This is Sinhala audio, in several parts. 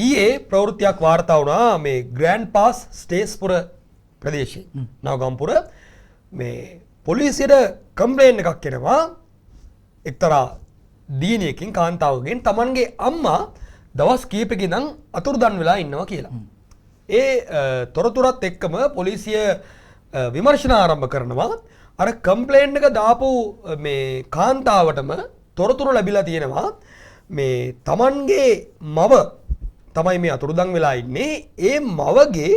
ඊයේ ප්‍රවෘත්තියක් වාර්තා වුණා මේ ග්‍රෑන්ඩ් පාස් ස්ටේස්පුර ප්‍රදේශයේ නවගම්පුර මේ පොලිසියට කම්ප්ලේන් එකක් එනවා එක්තරා දියණියකින් කාන්තාවකින් තමන්ගේ අම්මා දවස් කීපයකින් ඉඳන් අතුරුදන් වෙලා ඉන්නවා කියලා. ඒ තොරතුරත් එක්කම පොලිසිය විමර්ශන ආරම්භ කරනවා. අර කම්ප්ලේන් එක දාපු මේ කාන්තාවටම තොරතුරු ලැබිලා තියෙනවා. මේ තමන්ගේ මව තමයි මේ අතුරුදන් වෙලා ඉන්නේ. ඒ මවගේ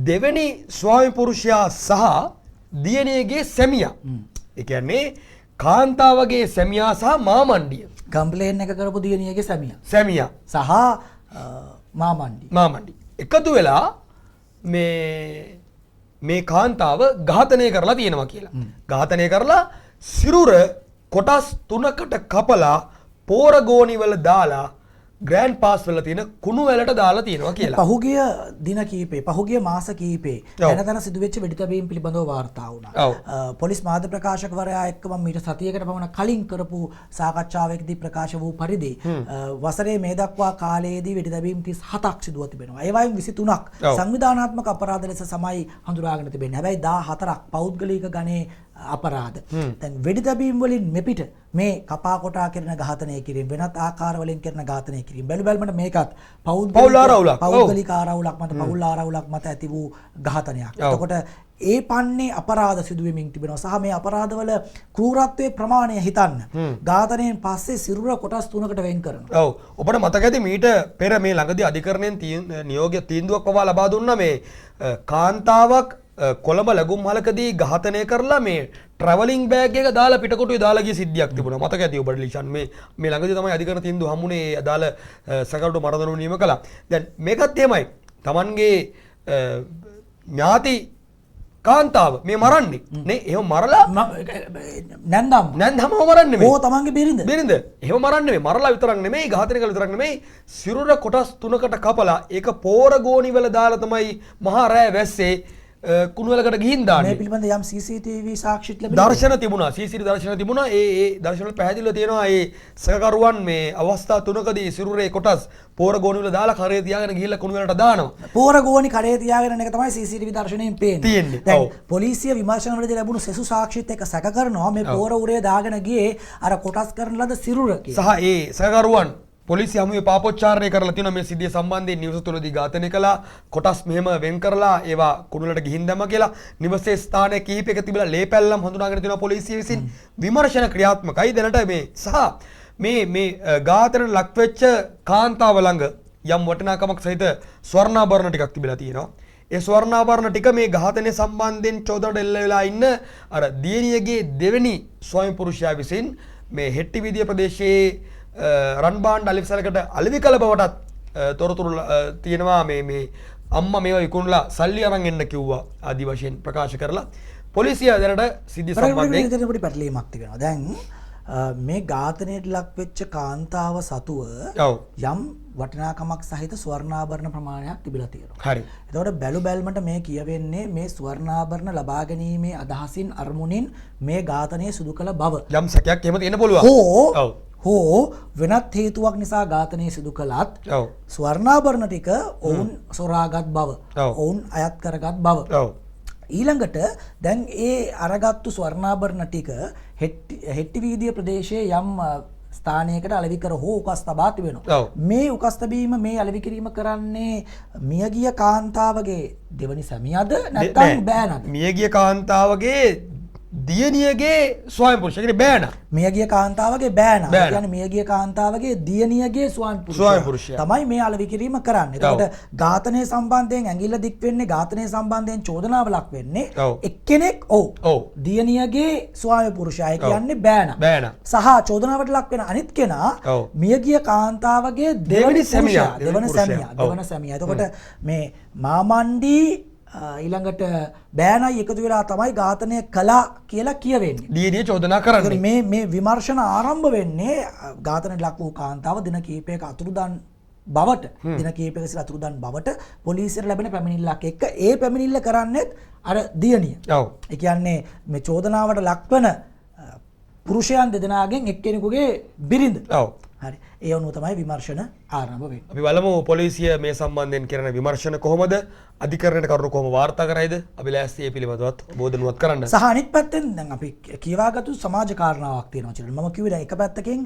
දෙවෙනි ස්වාමි පුරුෂයා සහ දියණියගේ සැමියා. ඒ කියන්නේ කාන්තාවගේ සැමියා සහ මාමණ්ඩිය. කම්ප්ලේන් එක කරපු දියණියගේ සැමියා සහ මාමණ්ඩි එකතු වෙලා මේ කාන්තාව ඝාතනය කරලා තියෙනවා කියලා. ඝාතනය කරලා සිරුර කොටස් 3කට කපලා පෝරගෝනි වල දාලා ග්‍රෑන්ඩ් පාස් වල තියෙන කුණු වලට දාලා තියෙනවා කියලා. පහුගිය දින කීපේ පහුගිය මාස කීපේ දැනතන සිදුවෙච්ච වෙඩිතැබීම් පිළිබඳව වාර්තා වුණා. පොලිස් මාධ්‍ය ප්‍රකාශකවරයා එක්ක මම ඊට සතියකට පමණ කලින් කරපු සාකච්ඡාවකදී ප්‍රකාශ වූ පරිදි වසරේ මේ දක්වා කාලයේදී වෙඩිතැබීම් 37ක් සිදුව තිබෙනවා. ඒ වයින් 23ක් සංවිධානාත්මක අපරාධ ලෙස සමයි හඳුනාගෙන තිබෙන්නේ. හැබැයි 14ක් පෞද්ගලික ගණේ අපරාධ. දැන් වෙඩිතැබීම් වලින් මෙපිට මේ කපා කොටා කරන ඝාතනය කිරීම වෙනත් ආකාර වලින් කරන ඝාතනය කිරීම බැලු බැලමට මේකත් පෞද්ගලික ආරවුලක් මත පෞල් ආරවුලක් මත ඇති වූ ඝාතනයක්. එතකොට ඒ පන්නේ අපරාධ සිදුවෙමින් තිබෙනවා සහ මේ අපරාධවල ක්‍රූරත්වයේ ප්‍රමාණය හිතන්න. ඝාතනයෙන් පස්සේ සිරුර කොටස් 3කට වෙන් කරනවා. ඔව්. ඔබට මතක ඇති මීට පෙර මේ ළඟදී අධිකරණයෙන් නියෝග තීන්දුවක් පවා ලබා දුන්නා මේ කාන්තාවක් කොළඹ ලැබුම්හලකදී ඝාතනය කරලා මේ ට්‍රැවලින් බෑග් එක දාලා පිටකොටුවේ දාලා ගිය සිද්ධියක් තිබුණා. මතක ඇති ඔබට ලිෂන් මේ ළඟදී තමයි අධිකරණ තීන්දුව හම්බුනේ අදාළ සකල්ට මරදනු නියම කළා. දැන් මේකත් එහෙමයි. Tamanගේ ඥාති කාන්තාව මේ මරන්නේ නේ එහෙම මරලා නැන්දම මරන්නේ මේ. ඕ තමන්ගේ බිරිඳ. එහෙම මරන්නේ මේ මරලා විතරක් නෙමෙයි ඝාතනය කළා විතරක් නෙමෙයි සිරුර කොටස් 3කට කපලා ඒක පෝරගෝනි වල දාලා තමයි මහා රෑ වැස්සේ කුණුවලකට ගිහින් දාන්නේ. මේ පිළිබඳ යම් CCTV සාක්ෂිත් ලැබෙනවා. දර්ශන තිබුණා. CCTV දර්ශන තිබුණා. ඒ දර්ශන වල පැහැදිලිව තියෙනවා ඒ සහකරුවන් මේ අවස්ථා 3කදී සිරුරේ කොටස් පෝරගෝනි වල දාලා කරේ තියාගෙන ගිහිල්ලා කුණුවලට දානවා. පෝරගෝනි කරේ තියාගෙන එක තමයි CCTV දර්ශනයෙන් පේන්නේ. දැන් පොලිසිය විමර්ශන වලදී ලැබුණු සෙසු සාක්ෂිත් එක්ක සැක කරනවා මේ පෝර උරේ දාගෙන ගියේ අර කොටස් කරන ලද සිරුර සහ ඒ සහකරුවන් පොලිසිය හමුවේ පාපොච්චාරණය කරලා තියෙනවා මේ සිද්ධිය සම්බන්ධයෙන් නිවස තුලදී ඝාතනය කළා කොටස් මෙහෙම වෙන් කරලා ඒවා කුණුලට ගිහින් දැම්මා කියලා නිවසේ ස්ථානයේ කිහිපයක තිබිලා ලේපැල්ලම් හඳුනාගෙන තියෙනවා පොලිසිය විසින් විමර්ශන ක්‍රියාත්මකයි දැනට මේ සහ මේ ඝාතනට ලක්වෙච්ච කාන්තාව ළඟ යම් වටිනාකමක් සහිත ස්වර්ණාභරණ ටිකක් තිබිලා තියෙනවා. ඒ ස්වර්ණාභරණ ටික මේ ඝාතනය සම්බන්ධයෙන් චෝදනට එල්ල වෙලා ඉන්න අර දියණියගේ දෙවෙනි ස්වාමි පුරුෂයා විසින් මේ හෙට්ටිවිදිය ප්‍රදේශයේ රන්බාන්ඩ් අලිවිසලකට අලෙවි කළ බවටත් තොරතුරු තියෙනවා මේ අම්මා මේවා විකුණලා සල්ලි අරන් එන්න කිව්වා ආදි වශයෙන් ප්‍රකාශ කරලා පොලිසිය දැනට සිද්ධිය සම්බන්ධයෙන් පොඩි පැටලීමක් තිබෙනවා. දැන් මේ ඝාතනයට ලක් වෙච්ච කාන්තාව සතුව යම් වටිනාකමක් සහිත ස්වර්ණාභරණ ප්‍රමාණයක් තිබිලා තියෙනවා. හරි. එතකොට බැලු බැලමට මේ කියවෙන්නේ මේ ස්වර්ණාභරණ ලබා ගැනීමේ අදහසින් අරමුණින් මේ ඝාතනය සිදු කළ බව. යම් සැකයක් එහෙම තියෙන්න පුළුවන්. හෝ වෙනත් හේතුවක් නිසා ඝාතනය සිදු කළත් ස්වර්ණාභරණ ටික ඔවුන් සොරාගත් බව ඔවුන් අයත් කරගත් බව ඊළඟට දැන් ඒ අරගත්තු ස්වර්ණාභරණ ටික හෙට්ටිවීදිය ප්‍රදේශයේ යම් ස්ථානයකට අලෙවි කර හෝ උකස් තබා තිබෙනවා. මේ උකස් තැබීම මේ අලෙවි කිරීම කරන්නේ මියගිය කාන්තාවගේ දෙවනි සැමියාද නැත්නම් බෑනද? මියගිය කාන්තාවගේ දියණියගේ ස්වාමි පුරුෂයා කියන්නේ බෑනා. මියගිය කාන්තාවගේ බෑනා. ඒ කියන්නේ මියගිය කාන්තාවගේ දියණියගේ ස්වාමි පුරුෂයා තමයි මේ අලෙවි කිරීම කරන්නේ. එතකොට ඝාතනය සම්බන්ධයෙන් ඇඟිල්ල දික් වෙන්නේ ඝාතනය සම්බන්ධයෙන් චෝදනාව ලක් වෙන්නේ එක්කෙනෙක් දියණියගේ ස්වාමි පුරුෂයා. ඒ කියන්නේ බෑනා. සහ චෝදනාවට ලක් වෙන අනිත් කෙනා මියගිය කාන්තාවගේ දෙවන සැමියා. එතකොට මේ මාමණ්ඩි ඊළඟට බෑනයි එකතු වෙලා තමයි ඝාතනය කළා කියලා කියවෙන්නේ. දියණිය චෝදනා කරන්නේ. මේ විමර්ශන ආරම්භ වෙන්නේ ඝාතනයට ලක් වූ කාන්තාව දින කිහිපයක අතුරුදන් බවට දින කිහිපයක සිට අතුරුදන් බවට පොලිසියට ලැබෙන පැමිණිල්ලක් එක්ක ඒ පැමිණිල්ල කරන්නේත් අර දියණිය. ඔව්. ඒ කියන්නේ මේ චෝදනාවට ලක්වන පුරුෂයන් දෙදෙනාගෙන් එක්කෙනෙකුගේ බිරිඳ. ඔව්. හරි. ඒ අනුව තමයි විමර්ශන ආරම්භ වෙන්නේ. අපි බලමු පොලිසිය මේ සම්බන්ධයෙන් කරන විමර්ශන කොහොමද? අධිකරණයට කරුණු කොහොම වාර්තා කරයිද? අපි ලෑස්ති ඒ පිළිබඳවත් බෝධනුවත් කරන්න. සහ අනිත් පැත්තෙන් දැන් අපි කියවාගත්තු සමාජ කාරණාවක් තියෙනවා චිරන්. මම කිව්වේ දැන් එක පැත්තකින්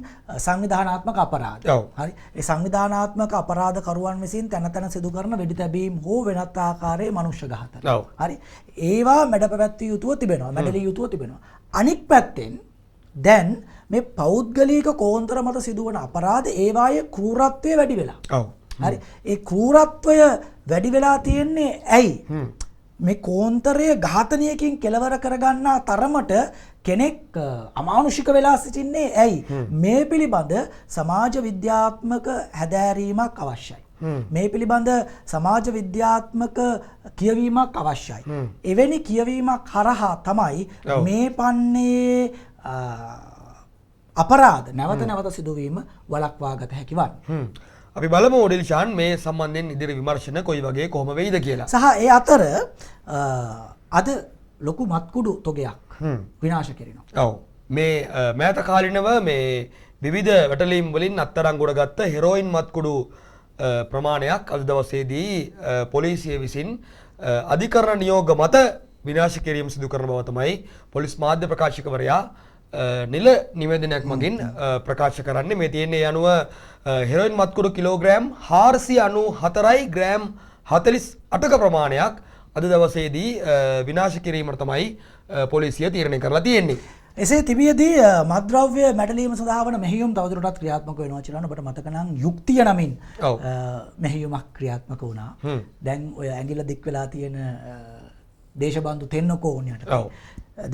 සංවිධානාත්මක අපරාධ. ඔව්. හරි. ඒ සංවිධානාත්මක අපරාධ කරුවන් විසින් තැන තැන සිදු කරන වෙඩි තැබීම් හෝ වෙනත් ආකාරයේ මනුෂ්‍ය ඝාතන. ඔව්. හරි. ඒවා මැඩ පැවැත්විය යුතුව තිබෙනවා. මැඩලිය යුතුව තිබෙනවා. අනිත් පැත්තෙන් දැන් මේ පෞද්ගලික කෝන්තර මත සිදුවන අපරාධ ඒවායේ ක්‍රූරත්වය වැඩි වෙලා. ඔව්. හරි. ඒ ක්‍රූරත්වය වැඩි වෙලා තියෙන්නේ ඇයි? මේ කෝන්තරය ඝාතනයකින් කෙලවර කරගන්නා තරමට කෙනෙක් අමානුෂික වෙලා සිටින්නේ ඇයි? මේ පිළිබඳ සමාජ විද්‍යාත්මක හැදෑරීමක් අවශ්‍යයි. මේ පිළිබඳ සමාජ විද්‍යාත්මක කියවීමක් අවශ්‍යයි. එවැනි කියවීමක් හරහා තමයි මේ පන්නේ අපරාධ නැවත නැවත සිදුවීම වළක්වා ගත හැකි වන්නේ. අපි බලමු ඩිල්ෂාන් මේ සම්බන්ධයෙන් ඉදිරි විමර්ශන කොයි වගේ කොහොම වෙයිද කියලා. සහ ඒ අතර අද ලොකු මත්කුඩු තොගයක් විනාශ කෙරෙනවා. ඔව්. මේ මෑත කාලිනව මේ විවිධ වැටලීම් වලින් අත්අඩංගුවට ගත්ත හෙරෝයින් මත්කුඩු ප්‍රමාණයක් අද දවසේදී පොලිසිය විසින් අධිකරණ නියෝග මත විනාශ කිරීම සිදු කරන බව තමයි පොලිස් මාධ්‍ය ප්‍රකාශකවරයා නිල නිවේදනයක් මගින් ප්‍රකාශ කරන්නේ. මේ තියෙන්නේ අනුව හෙරොයින් මත්කුඩු කිලෝග්‍රෑම් 494යි ග්‍රෑම් 48ක ප්‍රමාණයක් අද දවසේදී විනාශ කිරීමට තමයි පොලිසිය තීරණය කරලා තියෙන්නේ. එසේ තිබියදී මත්ද්‍රව්‍ය මැඩලීම සඳහා වන මෙහෙයුම් තවදුරටත් ක්‍රියාත්මක වෙනවා කියලා ඔබට මතක නම් යුක්තිය නමින් මෙහෙයුමක් ක්‍රියාත්මක වුණා. දැන් ඔය ඇඟිල්ල දික් වෙලා තියෙන දේශබන්දු තෙන්නකෝන් යටතේ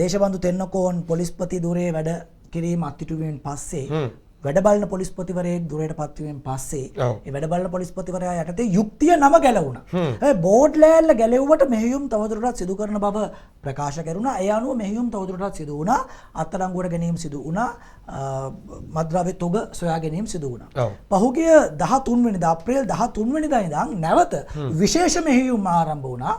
දේශබන්දු තෙන්නකෝන් පොලිස්පති ධුරයේ වැඩ කිරීම අත්හිටුවීමෙන් පස්සේ වැඩ බලන පොලිස්පතිවරයෙක් ධුරයට පත්වීමෙන් පස්සේ ඒ වැඩ බලන පොලිස්පතිවරයා යටතේ යුක්තිය නම ගැලවුණා. හැබැයි බෝඩ් ලෑල්ල ගැලෙව්වට මෙහෙයුම් තවදුරටත් සිදු කරන බව ප්‍රකාශ කරුණා. ඒ අනුව මෙහෙයුම් තවදුරටත් සිදු වුණා. අත්අඩංගුවට ගැනීම සිදු වුණා. මත්ද්‍රව්‍ය තොග සොයා ගැනීම සිදු වුණා. පහුගිය 13 වෙනිදා අප්‍රේල් 13 වෙනිදා ඉඳන් නැවත විශේෂ මෙහෙයුම් ආරම්භ වුණා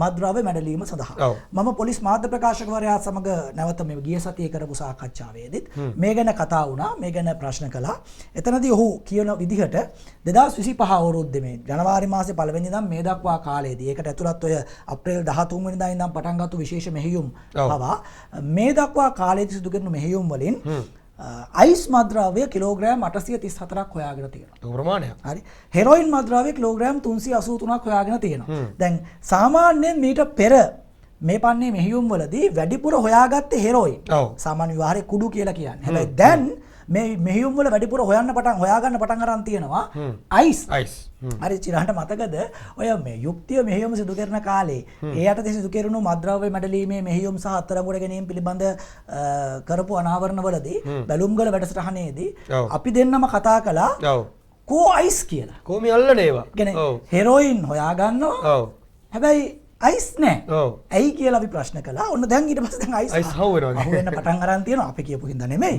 මත්ද්‍රව්‍ය මැඩලීම සඳහා. මම පොලිස් මාධ්‍ය ප්‍රකාශකවරයා සමග නැවත මේ ගිය සතියේ කරපු සාකච්ඡාවේදීත් මේ ගැන කතා වුණා. මේ ගැන ප්‍රශ්න කළා. එතනදී ඔහු කියන විදිහට 2025 අවුරුද්දේ මේ ජනවාරි මාසේ පළවෙනි ඉඳන් මේ දක්වා කාලයේදී ඒකට ඇතුළත් ඔය අප්‍රේල් 13 වෙනිදා ඉඳන් පටන් ගත්ත විශේෂ මෙහෙයුම් පවා මේ දක්වා කාලයේදී සිදු කරන මෙහෙයුම් වලින් අයිස් මත්ද්‍රව්‍ය කිලෝග්‍රෑම් 834ක් හොයාගෙන තියෙනවා. ප්‍රමාණයක්. හරි. හෙරොයින් මත්ද්‍රව්‍ය කිලෝග්‍රෑම් 383ක් හොයාගෙන තියෙනවා. දැන් සාමාන්‍යයෙන් මීට පෙර මේ පන්නේ මෙහෙයුම් වලදී වැඩිපුර හොයාගත්තේ හෙරොයින්. සාමාන්‍ය විවාහයේ කුඩු කියලා කියන්නේ. හැබැයි දැන් මේ මෙහෙයුම් වල වැඩිපුර හොයන්න පටන් අරන් තියෙනවා අයිස්. හරි චිරාන්ට මතකද ඔය මේ යුක්තිය මෙහෙයුම සිදු කරන කාලේ ඒ යටතේ සිදු කෙරුණු මත්ද්‍රව්‍ය මැඩලීමේ මෙහෙයුම් සහ අත්අඩංගුවට ගැනීම පිළිබඳ කරපු අනාවරණවලදී බැලුම්ගල වැඩසටහනේදී අපි දෙන්නම කතා කළා කෝ අයිස් කියලා. කොහොම යල්ලනේ ඒවා. හෙරොයින් හොයාගන්නවා. හැබැයි අයිස් නෑ. ඇයි කියලා අපි ප්‍රශ්න කළා. ඔන්න දැන් ඊට පස්සේ දැන් අයිස් අහු වෙන්න පටන් අරන් තියෙනවා. අපි කියපු හින්දා නෙමෙයි.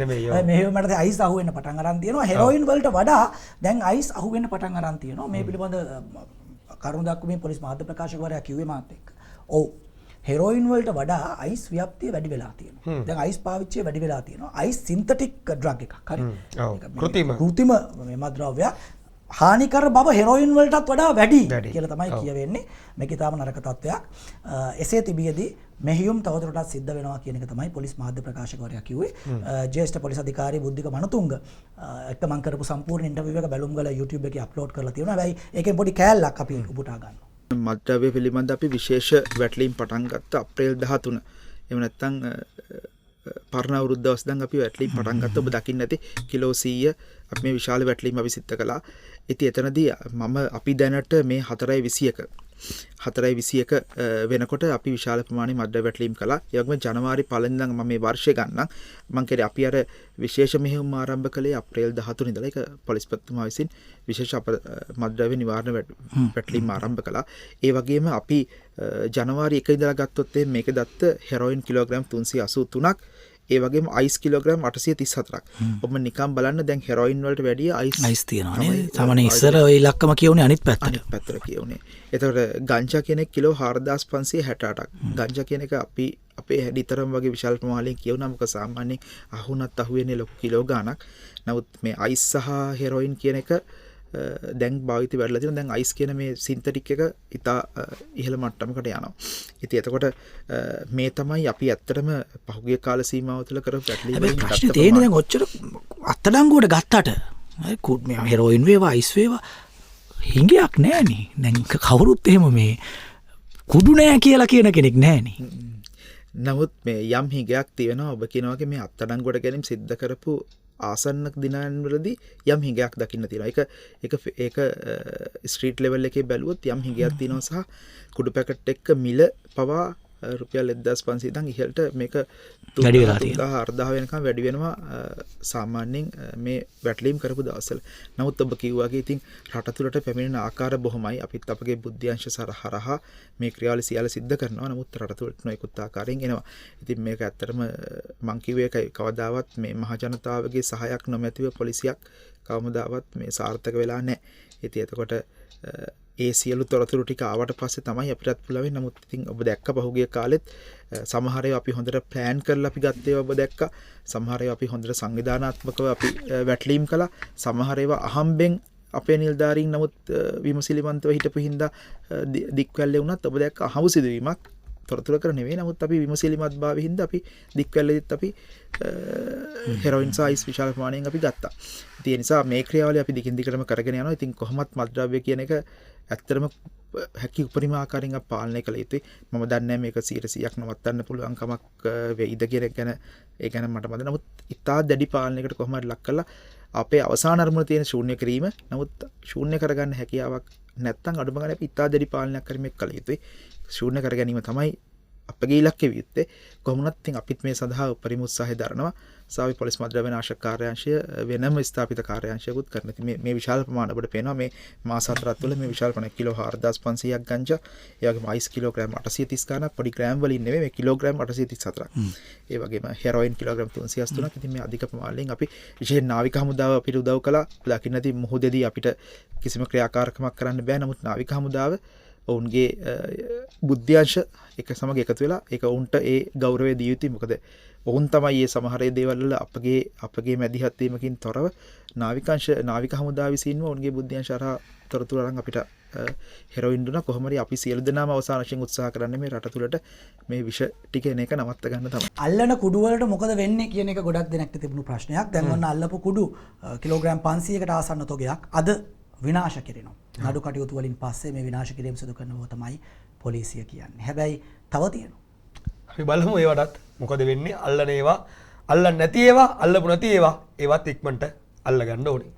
මෙහෙම මට අයිස් අහු වෙන්න පටන් අරන් තියෙනවා. හෙරොයින් වලට වඩා දැන් අයිස් අහු වෙන්න පටන් අරන් තියෙනවා. මේ පිළිබඳ කරුණු දක්වමින් පොලිස් මාධ්‍ය ප්‍රකාශකවරයා කිව්වේ මාත් එක්ක. ඔව්. හෙරොයින් වලට වඩා අයිස් ව්‍යාප්තිය වැඩි වෙලා තියෙනවා. දැන් අයිස් පාවිච්චිය වැඩි වෙලා තියෙනවා. අයිස් සින්තටික් ඩ්‍රග් එකක්. හරි. කෘත්‍රිම මේ මත්ද්‍රව්‍යයක්. හානිකර බව හෙරොයින් වලටත් වඩා වැඩි කියලා තමයි කියවෙන්නේ. මේක ඊටාම නරක තත්ත්වයක්. එසේ තිබියදී මෙහෙයුම් තවදුරටත් සිද්ධ වෙනවා කියන එක තමයි පොලිස් මාධ්‍ය ප්‍රකාශකවරයා කිව්වේ. ජ්‍යෙෂ්ඨ පොලිස් අධිකාරී බුද්ධික මනතුංග එක්ක මම කරපු සම්පූර්ණ ඉන්ටර්විව් එක බැලුම්ගල YouTube එකේ අප්ලෝඩ් කරලා තියෙනවා. හැබැයි ඒකෙන් පොඩි කෑල්ලක් අපි උපුටා ගන්නවා. මත්ද්‍රව්‍ය පිළිබඳ අපි විශේෂ වැටලීම් පටන් ගත්ත අප්‍රේල් 13. එහෙම නැත්නම් පරණ අවුරුද්ද දවස් අපි වැටලීම් පටන් ගත්ත. ඔබ දකින්න ඇති කිලෝ 100 අපි මේ විශාල වැටලීම් අපි සිද්ධ කළා. ඉතින් එතනදී අපි දැනට මේ 4.21 වෙනකොට අපි විශාල ප්‍රමාණයේ මත්ද්‍රව්‍ය වැටලීම් කළා. ඒ වගේම ජනවාරි 1 ඉඳන් මම මේ වර්ෂය ගන්නම්. මම කියන්නේ අපි අර විශේෂ මෙහෙයුම් ආරම්භ කළේ අප්‍රේල් 13 ඉඳලා. ඒක පොලිස්පතිතුමා විසින් විශේෂ මත්ද්‍රව්‍ය නිවාරණ වැටලීම් ආරම්භ කළා. ඒ වගේම අපි ජනවාරි 1 ඉඳලා ගත්තොත් මේක දත්ත හෙරොයින් කිලෝග්‍රෑම් 383ක් ඒ වගේම අයිස් කිලෝග්‍රෑම් 834ක්. ඔබ නිකන් බලන්න දැන් හෙරොයින් වලට වැඩිය අයිස් තියෙනවානේ. සාමාන්‍ය ඉස්සර ওই ඉලක්කම කියුනේ අනිත් පැත්තට. අනිත් පැත්තට කියුනේ. එතකොට ගංජා කියන එක කිලෝ 4568ක්. ගංජා කියන එක අපි අපේ හැඩිතරම් වගේ විශාල ප්‍රමාණයෙන් කියුණා මොකද සාමාන්‍යයෙන් අහුණත් අහුවෙන්නේ ලොකු කිලෝ ගාණක්. නමුත් මේ අයිස් සහ හෙරොයින් කියන එක දැන් භාවිත වැඩිලා තියෙනවා. දැන් අයිස් කියන මේ සින්තටික් එක ඉතා ඉහළ මට්ටමකට යනවා. ඉතින් එතකොට මේ තමයි අපි ඇත්තටම පහුගිය කාල සීමාව තුළ කරපු පැටලීම් හැබැයි ප්‍රශ්නේ තියෙන්නේ දැන් ඔච්චර අත්අඩංගුවට ගත්තට මේ හෙරොයින් වේවා අයිස් වේවා හිඟයක් නෑනේ. දැන් කවුරුත් එහෙම මේ කුඩු නෑ කියලා කියන කෙනෙක් නෑනේ. නමුත් මේ යම් හිඟයක් තියෙනවා. ඔබ කියනවා වගේ මේ අත්අඩංගුවට ගැනීම සිද්ධ කරපු ආසන්න දිනවලදී යම් හිඟයක් දකින්න තියෙනවා. ඒක ස්ට්‍රීට් ලෙවල් එකේ බැලුවොත් යම් හිඟයක් තියෙනවා සහ කුඩු පැකට් එක මිල පවා රුපියල් 1500 ඉඳන් ඉහළට මේක 3000 වෙනකම් වැඩි වෙනවා සාමාන්‍යයෙන් මේ වැටලීම් කරපු දවස්වල. නමුත් ඔබ කිව්වා වගේ ඉතින් රට තුළට පැමිණෙන ආකාර බොහොමයි. අපිත් අපගේ බුද්ධ්‍යංශ හරහා මේ ක්‍රියාවලිය සියල්ල සිද්ධ කරනවා. නමුත් රට තුළට නොයෙකුත් ආකාරයෙන් එනවා. ඉතින් මේක ඇත්තටම මං කිව්වේ ඒකයි කවදාවත් මේ මහ ජනතාවගේ සහායක් නොමැතිව පොලිසියක් කවමදාවත් මේ සාර්ථක වෙලා නැහැ. ඉතින් එතකොට ඒ සියලු තොරතුරු ටික ආවට පස්සේ තමයි අපිටත් පුළුවන් වෙන්නේ. නමුත් ඉතින් ඔබ දැක්ක පහුගිය කාලෙත් සමහර ඒවා අපි හොඳට ප්ලෑන් කරලා අපි ගත්තේ ඔබ දැක්ක. සමහර ඒවා අපි හොඳට සංවිධානාත්මකව අපි වැටලීම් කළා. සමහර ඒවා අහම්බෙන් අපේ නිලධාරීන් නමුත් විමසිලිමන්තව හිටපු හින්දා දික්වැල්ලේ වුණත් ඔබ දැක්ක අහඹු සිදුවීමක් තොරතුරු කර නෙවෙයි. නමුත් අපි විමසිලිමත් භාවයෙන් හින්දා අපි දික්වැල්ලේදීත් අපි හෙරොයින් සයිස් විශාල ප්‍රමාණයෙන් අපි ගත්තා. ඉතින් ඒ නිසා මේ ක්‍රියාවලිය අපි දිගින් දිගටම කරගෙන යනවා. ඉතින් කොහොමත් මත්ද්‍රව්‍ය කියන එක ඇත්තටම හැකි උපරිම ආකාරයෙන් අපි පාලනය කළ යුතුයි. මම දන්නේ මේක 100%ක් නවත්තන්න පුළුවන් කමක් වෙයිද කියන එක ගැන ඒ ගැන මට මතක. නමුත් ඉතා දැඩි පාලනයකට කොහොම හරි ලක් කළා අපේ අවසාන අරමුණ තියෙන ශූන්‍ය කිරීම. නමුත් ශූන්‍ය කරගන්න හැකියාවක් නැත්නම් අඩුම ගානේ අපි ඉතා දැඩි පාලනයක් කරීමක් කළ යුතුයි. ශූන්‍ය කර ගැනීම තමයි අපගේ ඉලක්කය විත්තේ. කොහොමුණත් ඉතින් අපිත් මේ සඳහා උපරිම උත්සාහය දරනවා. සාවි පොලිස් මද්‍රව්‍ය නාශක කාර්යාංශය වෙනම ස්ථාපිත කාර්යාංශයකුත් කරන. ඉතින් මේ විශාල ප්‍රමාණ අපිට පේනවා මේ මාස 4ක් තුළ මේ විශාල ප්‍රමාණයක් කිලෝ 4500ක් ගංජා, ඒ වගේම අයිස් කිලෝග්‍රෑම් 830 ගණන්, පොඩි ග්‍රෑම් වලින් නෙවෙයි මේ කිලෝග්‍රෑම් 834ක්. ඒ වගේම හෙරොයින් කිලෝග්‍රෑම් 383ක්. ඉතින් මේ අධික ප්‍රමාණයෙන් අපි විශේෂ නාවික හමුදාව අපිට උදව් කළා. දකින්න ඇති මුහුදේදී අපිට කිසිම ක්‍රියාකාරකමක් කරන්න බෑ. නමුත් නාවික හමුදාව ඔවුන්ගේ බුද්ධ්‍යංශ එක සමග එකතු වෙලා ඒක ඔවුන්ට ඒ ගෞරවය දිය යුතුයි. මොකද ඔවුන් තමයි මේ සමහර දේවල් වල අපගේ මැදිහත් වීමකින් තොරව නාවික හමුදාව විසින්ම ඔවුන්ගේ බුද්ධ්‍යංශ හරහා තොරතුරු අරන් අපිට හෙරොයින් දුන්නා. කොහොම හරි අපි සියලු දෙනාම අවසාන වශයෙන් උත්සාහ කරන්නේ මේ රට තුළට මේ විෂ ටික එන එක නවත්ත ගන්න තමයි. අල්ලන කුඩු වලට මොකද වෙන්නේ කියන එක ගොඩක් දෙනෙක්ට තිබුණු ප්‍රශ්නයක්. දැන් ඔන්න අල්ලපු කුඩු කිලෝග්‍රෑම් 500කට ආසන්න තොගයක් අද විනාශ කෙරෙනවා. නඩු කටයුතු වලින් පස්සේ මේ විනාශ කිරීම සිදු කරනවා තමයි පොලිසිය කියන්නේ. හැබැයි තව තියෙනවා. අපි බලමු ඒවටත් මොකද වෙන්නේ. අල්ලන ඒවා අල්ලන්නේ නැති ඒවා අල්ලපු නැති ඒවා ඒවත් ඉක්මනට අල්ල ගන්න ඕනේ.